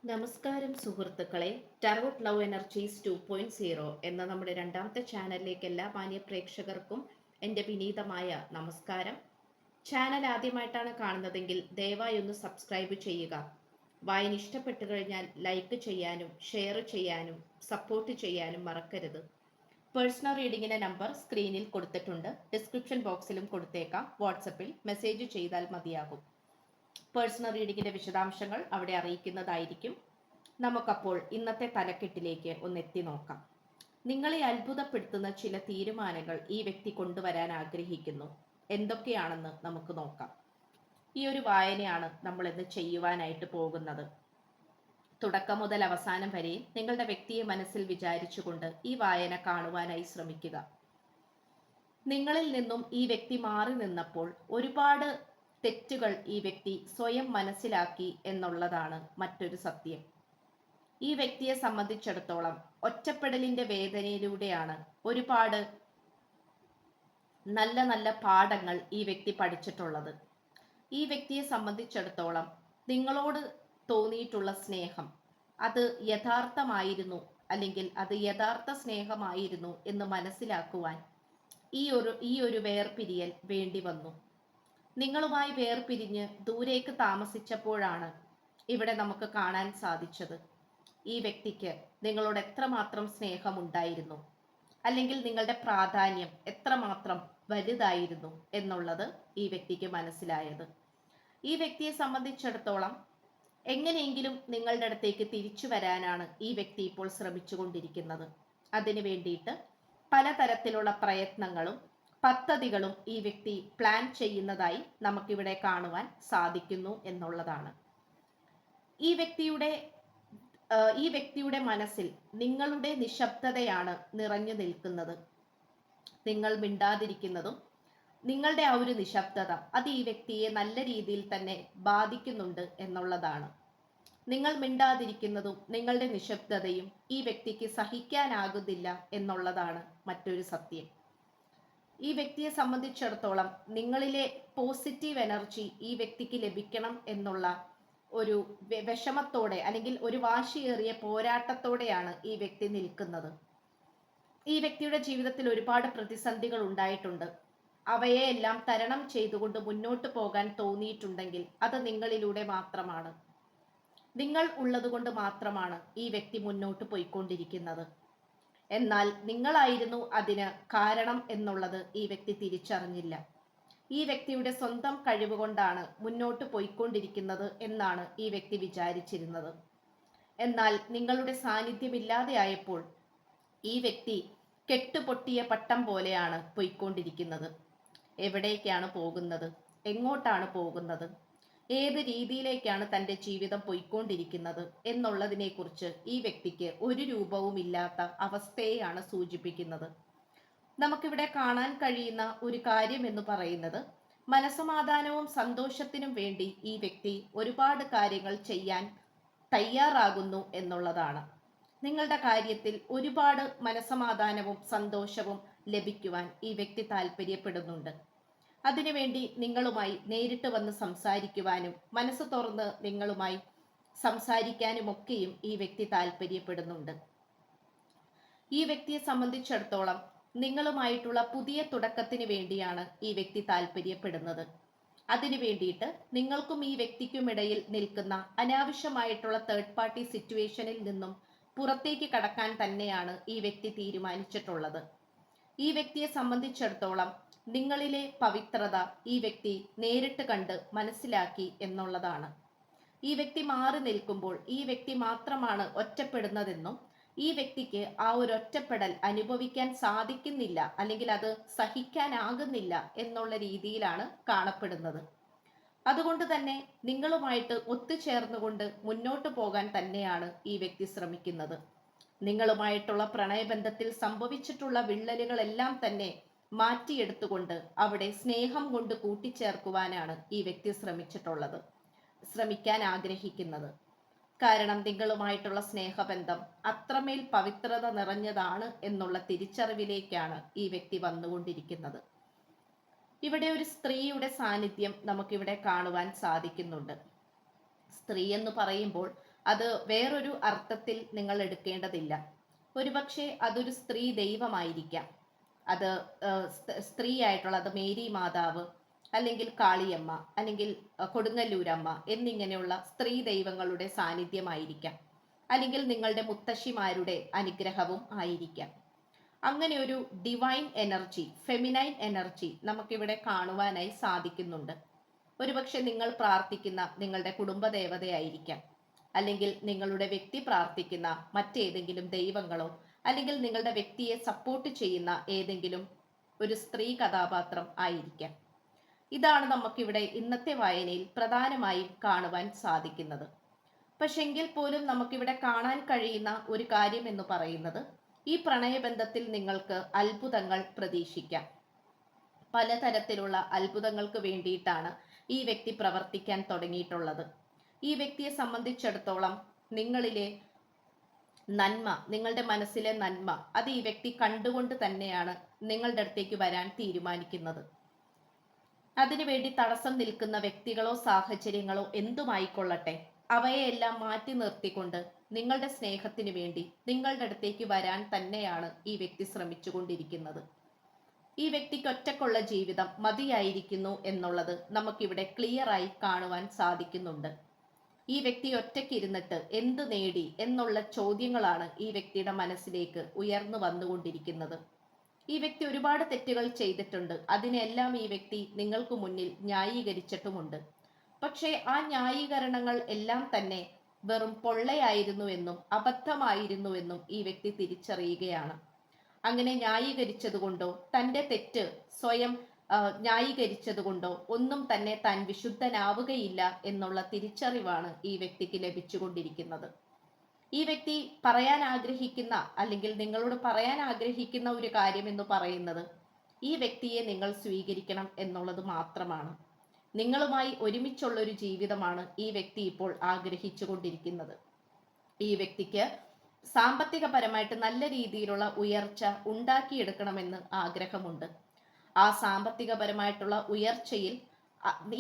നമസ്കാരം സുഹൃത്തുക്കളെ. Tarot love energies 2.0 എന്ന നമ്മുടെ രണ്ടാമത്തെ ചാനലിലേക്ക് എല്ലാ മാന്യ പ്രേക്ഷകർക്കും എൻ്റെ വിനീതമായ നമസ്കാരം. ചാനൽ ആദ്യമായിട്ടാണ് കാണുന്നതെങ്കിൽ ദയവായി ഒന്ന് സബ്സ്ക്രൈബ് ചെയ്യുക. വായന ഇഷ്ടപ്പെട്ടു കഴിഞ്ഞാൽ ലൈക്ക് ചെയ്യാനും ഷെയർ ചെയ്യാനും സപ്പോർട്ട് ചെയ്യാനും മറക്കരുത്. പേഴ്സണൽ റീഡിങ്ങിൻ്റെ നമ്പർ സ്ക്രീനിൽ കൊടുത്തിട്ടുണ്ട്, ഡിസ്ക്രിപ്ഷൻ ബോക്സിലും കൊടുത്തേക്കാം. വാട്സപ്പിൽ മെസ്സേജ് ചെയ്താൽ മതിയാകും. പേഴ്സണൽ റീഡിങ്ങിന്റെ വിശദാംശങ്ങൾ അവിടെ അറിയിക്കുന്നതായിരിക്കും. നമുക്കപ്പോൾ ഇന്നത്തെ തലക്കെട്ടിലേക്ക് ഒന്ന് എത്തി നോക്കാം. നിങ്ങളെ അത്ഭുതപ്പെടുത്തുന്ന ചില തീരുമാനങ്ങൾ ഈ വ്യക്തി കൊണ്ടുവരാൻ ആഗ്രഹിക്കുന്നു. എന്തൊക്കെയാണെന്ന് നമുക്ക് നോക്കാം. ഈ ഒരു വായനയാണ് നമ്മൾ ഇന്ന് ചെയ്യുവാനായിട്ട് പോകുന്നത്. തുടക്കം മുതൽ അവസാനം വരെ നിങ്ങളുടെ വ്യക്തിയെ മനസ്സിൽ വിചാരിച്ചുകൊണ്ട് ഈ വായന കാണുവാനായി ശ്രമിക്കുക. നിങ്ങളിൽ നിന്നും ഈ വ്യക്തി മാറി നിന്നപ്പോൾ ഒരുപാട് തെറ്റുകൾ ഈ വ്യക്തി സ്വയം മനസ്സിലാക്കി എന്നുള്ളതാണ് മറ്റൊരു സത്യം. ഈ വ്യക്തിയെ സംബന്ധിച്ചിടത്തോളം ഒറ്റപ്പെടലിന്റെ വേദനയിലൂടെയാണ് ഒരുപാട് നല്ല നല്ല പാഠങ്ങൾ ഈ വ്യക്തി പഠിച്ചിട്ടുള്ളത്. ഈ വ്യക്തിയെ സംബന്ധിച്ചിടത്തോളം നിങ്ങളോട് തോന്നിയിട്ടുള്ള സ്നേഹം അത് യഥാർത്ഥമായിരുന്നു, അല്ലെങ്കിൽ അത് യഥാർത്ഥ സ്നേഹമായിരുന്നു എന്ന് മനസ്സിലാക്കുവാൻ ഈ ഒരു വേർപിരിയൽ വേണ്ടി വന്നു. നിങ്ങളുമായി വേർപിരിഞ്ഞ് ദൂരേക്ക് താമസിച്ചപ്പോഴാണ് ഇവിടെ നമുക്ക് കാണാൻ സാധിച്ചത് ഈ വ്യക്തിക്ക് നിങ്ങളോട് എത്രമാത്രം സ്നേഹമുണ്ടായിരുന്നു, അല്ലെങ്കിൽ നിങ്ങളുടെ പ്രാധാന്യം എത്രമാത്രം വലുതായിരുന്നു എന്നുള്ളത് ഈ വ്യക്തിക്ക് മനസ്സിലായത്. ഈ വ്യക്തിയെ സംബന്ധിച്ചിടത്തോളം എങ്ങനെയെങ്കിലും നിങ്ങളുടെ അടുത്തേക്ക് തിരിച്ചു വരാനാണ് ഈ വ്യക്തി ഇപ്പോൾ ശ്രമിച്ചുകൊണ്ടിരിക്കുന്നത്. അതിനു വേണ്ടിയിട്ട് പലതരത്തിലുള്ള പ്രയത്നങ്ങളും പദ്ധതികളും ഈ വ്യക്തി പ്ലാൻ ചെയ്യുന്നതായി നമുക്കിവിടെ കാണുവാൻ സാധിക്കുന്നു എന്നുള്ളതാണ്. ഈ വ്യക്തിയുടെ മനസ്സിൽ നിങ്ങളുടെ നിശബ്ദതയാണ് നിറഞ്ഞു നിൽക്കുന്നത്. നിങ്ങൾ മിണ്ടാതിരിക്കുന്നതും നിങ്ങളുടെ ആ ഒരു നിശബ്ദത അത് ഈ വ്യക്തിയെ നല്ല രീതിയിൽ തന്നെ ബാധിക്കുന്നുണ്ട് എന്നുള്ളതാണ്. നിങ്ങൾ മിണ്ടാതിരിക്കുന്നതും നിങ്ങളുടെ നിശബ്ദതയും ഈ വ്യക്തിക്ക് സഹിക്കാനാകുന്നില്ല എന്നുള്ളതാണ് മറ്റൊരു സത്യം. ഈ വ്യക്തിയെ സംബന്ധിച്ചിടത്തോളം നിങ്ങളിലെ പോസിറ്റീവ് എനർജി ഈ വ്യക്തിക്ക് ലഭിക്കണം എന്നുള്ള ഒരു വിഷമത്തോടെ, അല്ലെങ്കിൽ ഒരു വാശിയേറിയ പോരാട്ടത്തോടെയാണ് ഈ വ്യക്തി നിൽക്കുന്നത്. ഈ വ്യക്തിയുടെ ജീവിതത്തിൽ ഒരുപാട് പ്രതിസന്ധികൾ ഉണ്ടായിട്ടുണ്ട്. അവയെ എല്ലാം തരണം ചെയ്തുകൊണ്ട് മുന്നോട്ട് പോകാൻ തോന്നിയിട്ടുണ്ടെങ്കിൽ അത് നിങ്ങളിലൂടെ മാത്രമാണ്. നിങ്ങൾ ഉള്ളത് കൊണ്ട് മാത്രമാണ് ഈ വ്യക്തി മുന്നോട്ട് പോയിക്കൊണ്ടിരിക്കുന്നത്. എന്നാൽ നിങ്ങളായിരുന്നു അതിന് കാരണം എന്നുള്ളത് ഈ വ്യക്തി തിരിച്ചറിഞ്ഞില്ല. ഈ വ്യക്തിയുടെ സ്വന്തം കഴിവ് കൊണ്ടാണ് മുന്നോട്ട് പോയിക്കൊണ്ടിരിക്കുന്നത് എന്നാണ് ഈ വ്യക്തി വിചാരിച്ചിരുന്നത്. എന്നാൽ നിങ്ങളുടെ സാന്നിധ്യമില്ലാതെയായപ്പോൾ ഈ വ്യക്തി കെട്ടുപൊട്ടിയ പട്ടം പോലെയാണ് പോയിക്കൊണ്ടിരിക്കുന്നത്. എവിടേക്കാണ് പോകുന്നത്, എങ്ങോട്ടാണ് പോകുന്നത്, ഏത് രീതിയിലേക്കാണ് തൻ്റെ ജീവിതം പോയിക്കൊണ്ടിരിക്കുന്നത് എന്നുള്ളതിനെക്കുറിച്ച് ഈ വ്യക്തിക്ക് ഒരു രൂപവും ഇല്ലാത്ത അവസ്ഥയെയാണ് സൂചിപ്പിക്കുന്നത്. നമുക്കിവിടെ കാണാൻ കഴിയുന്ന ഒരു കാര്യം എന്ന് പറയുന്നത്, മനസമാധാനവും സന്തോഷത്തിനും വേണ്ടി ഈ വ്യക്തി ഒരുപാട് കാര്യങ്ങൾ ചെയ്യാൻ തയ്യാറാകുന്നു എന്നുള്ളതാണ്. നിങ്ങളുടെ കാര്യത്തിൽ ഒരുപാട് മനസമാധാനവും സന്തോഷവും ലഭിക്കുവാൻ ഈ വ്യക്തി താല്പര്യപ്പെടുന്നുണ്ട്. അതിനുവേണ്ടി നിങ്ങളുമായി നേരിട്ട് വന്ന് സംസാരിക്കുവാനും മനസ്സ് തുറന്ന് നിങ്ങളുമായി സംസാരിക്കാനുമൊക്കെയും ഈ വ്യക്തി താല്പര്യപ്പെടുന്നുണ്ട്. ഈ വ്യക്തിയെ സംബന്ധിച്ചിടത്തോളം നിങ്ങളുമായിട്ടുള്ള പുതിയ തുടക്കത്തിന് വേണ്ടിയാണ് ഈ വ്യക്തി താല്പര്യപ്പെടുന്നത്. അതിനു വേണ്ടിയിട്ട് നിങ്ങൾക്കും ഈ വ്യക്തിക്കുമിടയിൽ നിൽക്കുന്ന അനാവശ്യമായിട്ടുള്ള തേർഡ് പാർട്ടി സിറ്റുവേഷനിൽ നിന്നും പുറത്തേക്ക് കടക്കാൻ തന്നെയാണ് ഈ വ്യക്തി തീരുമാനിച്ചിട്ടുള്ളത്. ഈ വ്യക്തിയെ സംബന്ധിച്ചിടത്തോളം നിങ്ങളിലെ പവിത്രത ഈ വ്യക്തി നേരിട്ട് കണ്ട് മനസ്സിലാക്കി എന്നുള്ളതാണ്. ഈ വ്യക്തി മാറി നിൽക്കുമ്പോൾ ഈ വ്യക്തി മാത്രമാണ് ഒറ്റപ്പെടുന്നതെന്നും ഈ വ്യക്തിക്ക് ആ ഒരു ഒറ്റപ്പെടൽ അനുഭവിക്കാൻ സാധിക്കുന്നില്ല, അല്ലെങ്കിൽ അത് സഹിക്കാനാകുന്നില്ല എന്നുള്ള രീതിയിലാണ് കാണപ്പെടുന്നത്. അതുകൊണ്ട് തന്നെ നിങ്ങളുമായിട്ട് ഒത്തുചേർന്നുകൊണ്ട് മുന്നോട്ട് പോകാൻ തന്നെയാണ് ഈ വ്യക്തി ശ്രമിക്കുന്നത്. നിങ്ങളുമായിട്ടുള്ള പ്രണയബന്ധത്തിൽ സംഭവിച്ചിട്ടുള്ള വിള്ളലുകളെല്ലാം തന്നെ മാറ്റിയെടുത്തുകൊണ്ട് അവിടെ സ്നേഹം കൊണ്ട് കൂട്ടിച്ചേർക്കുവാനാണ് ഈ വ്യക്തി ശ്രമിക്കാൻ ആഗ്രഹിക്കുന്നത്. കാരണം നിങ്ങളുമായിട്ടുള്ള സ്നേഹബന്ധം അത്രമേൽ പവിത്രത നിറഞ്ഞതാണ് എന്നുള്ള തിരിച്ചറിവിലേക്കാണ് ഈ വ്യക്തി വന്നുകൊണ്ടിരിക്കുന്നത്. ഇവിടെ ഒരു സ്ത്രീയുടെ സാന്നിധ്യം നമുക്കിവിടെ കാണുവാൻ സാധിക്കുന്നുണ്ട്. സ്ത്രീ എന്ന് പറയുമ്പോൾ അത് വേറൊരു അർത്ഥത്തിൽ നിങ്ങൾ എടുക്കേണ്ടതില്ല. ഒരുപക്ഷെ അതൊരു സ്ത്രീ ദൈവമായിരിക്കാം. അത് സ്ത്രീ ആയിട്ടുള്ള, അത് മേരി മാതാവ്, അല്ലെങ്കിൽ കാളിയമ്മ, അല്ലെങ്കിൽ കൊടുങ്ങല്ലൂരമ്മ എന്നിങ്ങനെയുള്ള സ്ത്രീ ദൈവങ്ങളുടെ സാന്നിധ്യമായിരിക്കാം. അല്ലെങ്കിൽ നിങ്ങളുടെ മുത്തശ്ശിമാരുടെ അനുഗ്രഹവും ആയിരിക്കാം. അങ്ങനെ ഒരു ഡിവൈൻ എനർജി, ഫെമിനൈൻ എനർജി നമുക്കിവിടെ കാണുവാനായി സാധിക്കുന്നുണ്ട്. ഒരുപക്ഷെ നിങ്ങൾ പ്രാർത്ഥിക്കുന്ന നിങ്ങളുടെ കുടുംബദേവതയായിരിക്കാം, അല്ലെങ്കിൽ നിങ്ങളുടെ വ്യക്തി പ്രാർത്ഥിക്കുന്ന മറ്റേതെങ്കിലും ദൈവങ്ങളോ, അല്ലെങ്കിൽ നിങ്ങളുടെ വ്യക്തിയെ സപ്പോർട്ട് ചെയ്യുന്ന ഏതെങ്കിലും ഒരു സ്ത്രീ കഥാപാത്രം ആയിരിക്കാം. ഇതാണ് നമുക്കിവിടെ ഇന്നത്തെ വായനയിൽ പ്രധാനമായും കാണുവാൻ സാധിക്കുന്നത്. പക്ഷെങ്കിൽ പോലും നമുക്കിവിടെ കാണാൻ കഴിയുന്ന ഒരു കാര്യം എന്ന് പറയുന്നത്, ഈ പ്രണയബന്ധത്തിൽ നിങ്ങൾക്ക് അത്ഭുതങ്ങൾ പ്രതീക്ഷിക്കാം. പലതരത്തിലുള്ള അത്ഭുതങ്ങൾക്ക് വേണ്ടിയിട്ടാണ് ഈ വ്യക്തി പ്രവർത്തിക്കാൻ തുടങ്ങിയിട്ടുള്ളത്. ഈ വ്യക്തിയെ സംബന്ധിച്ചിടത്തോളം നിങ്ങളിലെ നന്മ, നിങ്ങളുടെ മനസ്സിലെ നന്മ, അത് ഈ വ്യക്തി കണ്ടുകൊണ്ട് തന്നെയാണ് നിങ്ങളുടെ അടുത്തേക്ക് വരാൻ തീരുമാനിക്കുന്നത്. അതിനുവേണ്ടി തടസ്സം നിൽക്കുന്ന വ്യക്തികളോ സാഹചര്യങ്ങളോ എന്തുമായിക്കൊള്ളട്ടെ, അവയെല്ലാം മാറ്റി നിർത്തിക്കൊണ്ട് നിങ്ങളുടെ സ്നേഹത്തിന് വേണ്ടി നിങ്ങളുടെ അടുത്തേക്ക് വരാൻ തന്നെയാണ് ഈ വ്യക്തി ശ്രമിച്ചുകൊണ്ടിരിക്കുന്നത്. ഈ വ്യക്തിക്ക് ഒറ്റക്കുള്ള ജീവിതം മതിയായിരിക്കുന്നു എന്നുള്ളത് നമുക്കിവിടെ ക്ലിയറായി കാണുവാൻ സാധിക്കുന്നുണ്ട്. ഈ വ്യക്തി ഒറ്റയ്ക്കിരുന്നിട്ട് എന്ത് നേടി എന്നുള്ള ചോദ്യങ്ങളാണ് ഈ വ്യക്തിയുടെ മനസ്സിലേക്ക് ഉയർന്നു വന്നുകൊണ്ടിരിക്കുന്നത്. ഈ വ്യക്തി ഒരുപാട് തെറ്റുകൾ ചെയ്തിട്ടുണ്ട്. അതിനെല്ലാം ഈ വ്യക്തി നിങ്ങൾക്ക് മുന്നിൽ ന്യായീകരിച്ചിട്ടുമുണ്ട്. പക്ഷേ ആ ന്യായീകരണങ്ങൾ എല്ലാം തന്നെ വെറും പൊള്ളയായിരുന്നുവെന്നും അബദ്ധമായിരുന്നുവെന്നും ഈ വ്യക്തി തിരിച്ചറിയുകയാണ്. അങ്ങനെ ന്യായീകരിച്ചതുകൊണ്ടോ തൻ്റെ തെറ്റ് സ്വയം ന്യായീകരിച്ചതുകൊണ്ടോ ഒന്നും തന്നെ താൻ വിശുദ്ധനാവുകയില്ല എന്നുള്ള തിരിച്ചറിവാണ് ഈ വ്യക്തിക്ക് ലഭിച്ചുകൊണ്ടിരിക്കുന്നത്. ഈ വ്യക്തി പറയാൻ ആഗ്രഹിക്കുന്ന, അല്ലെങ്കിൽ നിങ്ങളോട് പറയാൻ ആഗ്രഹിക്കുന്ന ഒരു കാര്യം എന്ന് പറയുന്നത്, ഈ വ്യക്തിയെ നിങ്ങൾ സ്വീകരിക്കണം എന്നുള്ളത് മാത്രമാണ്. നിങ്ങളുമായി ഒരുമിച്ചുള്ള ഒരു ജീവിതമാണ് ഈ വ്യക്തി ഇപ്പോൾ ആഗ്രഹിച്ചു കൊണ്ടിരിക്കുന്നത്. ഈ വ്യക്തിക്ക് സാമ്പത്തികപരമായിട്ട് നല്ല രീതിയിലുള്ള ഉയർച്ച ഉണ്ടാക്കിയെടുക്കണമെന്ന് ആഗ്രഹമുണ്ട്. ആ സാമ്പത്തികപരമായിട്ടുള്ള ഉയർച്ചയിൽ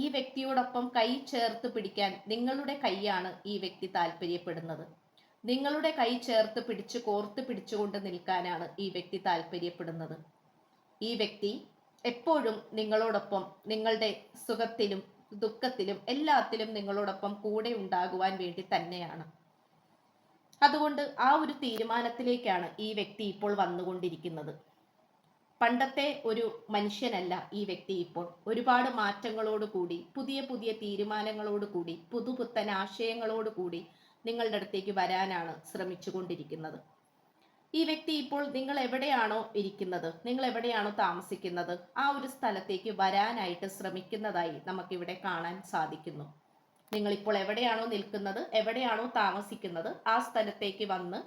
ഈ വ്യക്തിയോടൊപ്പം കൈ ചേർത്ത് പിടിക്കാൻ നിങ്ങളുടെ കൈയാണ് ഈ വ്യക്തി താല്പര്യപ്പെടുന്നത്. നിങ്ങളുടെ കൈ ചേർത്ത് പിടിച്ച് കോർത്ത് പിടിച്ചുകൊണ്ട് നിൽക്കാനാണ് ഈ വ്യക്തി താല്പര്യപ്പെടുന്നത്. ഈ വ്യക്തി എപ്പോഴും നിങ്ങളോടൊപ്പം, നിങ്ങളുടെ സുഖത്തിലും ദുഃഖത്തിലും എല്ലാത്തിലും നിങ്ങളോടൊപ്പം കൂടെ ഉണ്ടാകുവാൻ വേണ്ടി തന്നെയാണ്. അതുകൊണ്ട് ആ ഒരു തീരുമാനത്തിലേക്കാണ് ഈ വ്യക്തി ഇപ്പോൾ വന്നുകൊണ്ടിരിക്കുന്നത്. പണ്ടത്തെ ഒരു മനുഷ്യനല്ല ഈ വ്യക്തി ഇപ്പോൾ. ഒരുപാട് മാറ്റങ്ങളോടുകൂടി, പുതിയ പുതിയ തീരുമാനങ്ങളോടുകൂടി, പുതുപുത്തൻ ആശയങ്ങളോടുകൂടി നിങ്ങളുടെ അടുത്തേക്ക് വരാനാണ് ശ്രമിച്ചുകൊണ്ടിരിക്കുന്നത്. ഈ വ്യക്തി ഇപ്പോൾ നിങ്ങൾ എവിടെയാണോ ഇരിക്കുന്നത്, നിങ്ങൾ എവിടെയാണോ താമസിക്കുന്നത്, ആ ഒരു സ്ഥലത്തേക്ക് വരാനായിട്ട് ശ്രമിക്കുന്നതായി നമുക്കിവിടെ കാണാൻ സാധിക്കുന്നു. നിങ്ങളിപ്പോൾ എവിടെയാണോ നിൽക്കുന്നത്, എവിടെയാണോ താമസിക്കുന്നത്, ആ സ്ഥലത്തേക്ക് വന്ന്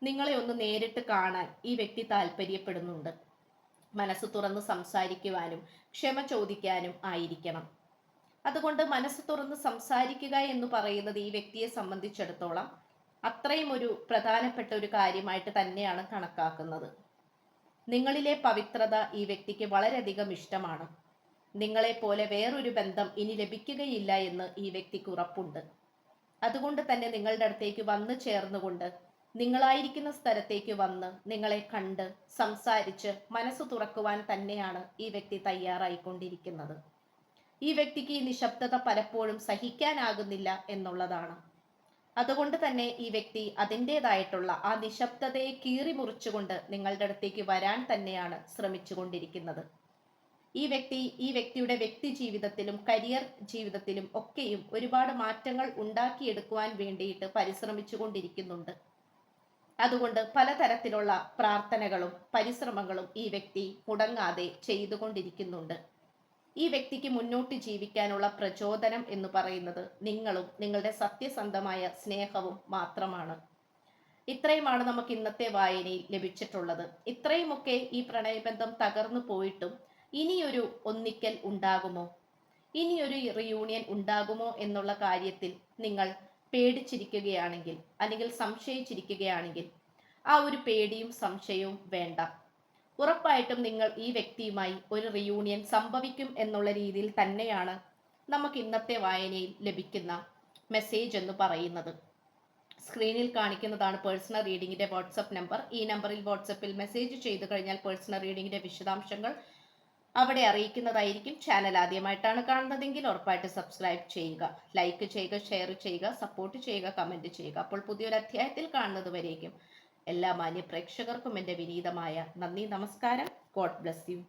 നിങ്ങളെ ഒന്ന് നേരിട്ട് കാണാൻ ഈ വ്യക്തി താല്പര്യപ്പെടുന്നുണ്ട്. മനസ്സ് തുറന്ന് സംസാരിക്കുവാനും ക്ഷമ ചോദിക്കാനും ആയിരിക്കണം. അതുകൊണ്ട് മനസ്സ് തുറന്ന് സംസാരിക്കുക എന്ന് പറയുന്നത് ഈ വ്യക്തിയെ സംബന്ധിച്ചിടത്തോളം അത്രയും ഒരു പ്രധാനപ്പെട്ട ഒരു കാര്യമായിട്ട് തന്നെയാണ് കണക്കാക്കുന്നത്. നിങ്ങളിലെ പവിത്രത ഈ വ്യക്തിക്ക് വളരെയധികം ഇഷ്ടമാണ്. നിങ്ങളെപ്പോലെ വേറൊരു ബന്ധം ഇനി ലഭിക്കുകയില്ല എന്ന് ഈ വ്യക്തിക്ക് ഉറപ്പുണ്ട്. അതുകൊണ്ട് തന്നെ നിങ്ങളുടെ അടുത്തേക്ക് വന്നു ചേർന്നുകൊണ്ട്, നിങ്ങളായിരിക്കുന്ന സ്ഥലത്തേക്ക് വന്ന് നിങ്ങളെ കണ്ട് സംസാരിച്ച് മനസ്സ് തുറക്കുവാൻ തന്നെയാണ് ഈ വ്യക്തി തയ്യാറായിക്കൊണ്ടിരിക്കുന്നത്. ഈ വ്യക്തിക്ക് ഈ നിശബ്ദത പലപ്പോഴും സഹിക്കാനാകുന്നില്ല എന്നുള്ളതാണ്. അതുകൊണ്ട് തന്നെ ഈ വ്യക്തി അതിൻ്റെതായിട്ടുള്ള ആ നിശബ്ദതയെ കീറി മുറിച്ചുകൊണ്ട് നിങ്ങളുടെ അടുത്തേക്ക് വരാൻ തന്നെയാണ് ശ്രമിച്ചുകൊണ്ടിരിക്കുന്നത്. ഈ വ്യക്തിയുടെ വ്യക്തി ജീവിതത്തിലും കരിയർ ജീവിതത്തിലും ഒക്കെയും ഒരുപാട് മാറ്റങ്ങൾ ഉണ്ടാക്കിയെടുക്കുവാൻ വേണ്ടിയിട്ട് പരിശ്രമിച്ചു കൊണ്ടിരിക്കുന്നുണ്ട്. അതുകൊണ്ട് പലതരത്തിലുള്ള പ്രാർത്ഥനകളും പരിശ്രമങ്ങളും ഈ വ്യക്തി മുടങ്ങാതെ ചെയ്തുകൊണ്ടിരിക്കുന്നുണ്ട്. ഈ വ്യക്തിക്ക് മുന്നോട്ട് ജീവിക്കാനുള്ള പ്രചോദനം എന്ന് പറയുന്നത് നിങ്ങളും നിങ്ങളുടെ സത്യസന്ധമായ സ്നേഹവും മാത്രമാണ്. ഇത്രയുമാണ് നമുക്ക് ഇന്നത്തെ വായനയിൽ ലഭിച്ചിട്ടുള്ളത്. ഇത്രയുമൊക്കെ ഈ പ്രണയബന്ധം തകർന്നു പോയിട്ടും ഇനിയൊരു ഒന്നിക്കൽ ഉണ്ടാകുമോ, ഇനിയൊരു റിയൂണിയൻ ഉണ്ടാകുമോ എന്നുള്ള കാര്യത്തിൽ നിങ്ങൾ പേടിച്ചിരിക്കുകയാണെങ്കിൽ, അല്ലെങ്കിൽ സംശയിച്ചിരിക്കുകയാണെങ്കിൽ, ആ ഒരു പേടിയും സംശയവും വേണ്ട. ഉറപ്പായിട്ടും നിങ്ങൾ ഈ വ്യക്തിയുമായി ഒരു റിയൂണിയൻ സംഭവിക്കും എന്നുള്ള രീതിയിൽ തന്നെയാണ് നമുക്ക് ഇന്നത്തെ വായനയിൽ ലഭിക്കുന്ന മെസ്സേജ് എന്ന് പറയുന്നത്. സ്ക്രീനിൽ കാണിക്കുന്നതാണ് പേഴ്സണൽ റീഡിങ്ങിന്റെ വാട്സപ്പ് നമ്പർ. ഈ നമ്പറിൽ വാട്സപ്പിൽ മെസ്സേജ് ചെയ്തു കഴിഞ്ഞാൽ പേഴ്സണൽ റീഡിങ്ങിന്റെ വിശദാംശങ്ങൾ അവിടെ അറിയിക്കുന്നതായിരിക്കും. ചാനൽ ആദ്യമായിട്ടാണ് കാണുന്നതെങ്കിൽ ഉറപ്പായിട്ട് സബ്സ്ക്രൈബ് ചെയ്യുക, ലൈക്ക് ചെയ്യുക, ഷെയർ ചെയ്യുക, സപ്പോർട്ട് ചെയ്യുക, കമന്റ് ചെയ്യുക. അപ്പോൾ പുതിയൊരു അധ്യായത്തിൽ കാണുന്നത് വരേക്കും എല്ലാ മാന്യ പ്രേക്ഷകർക്കും എൻ്റെ വിനീതമായ നന്ദി, നമസ്കാരം. God bless you.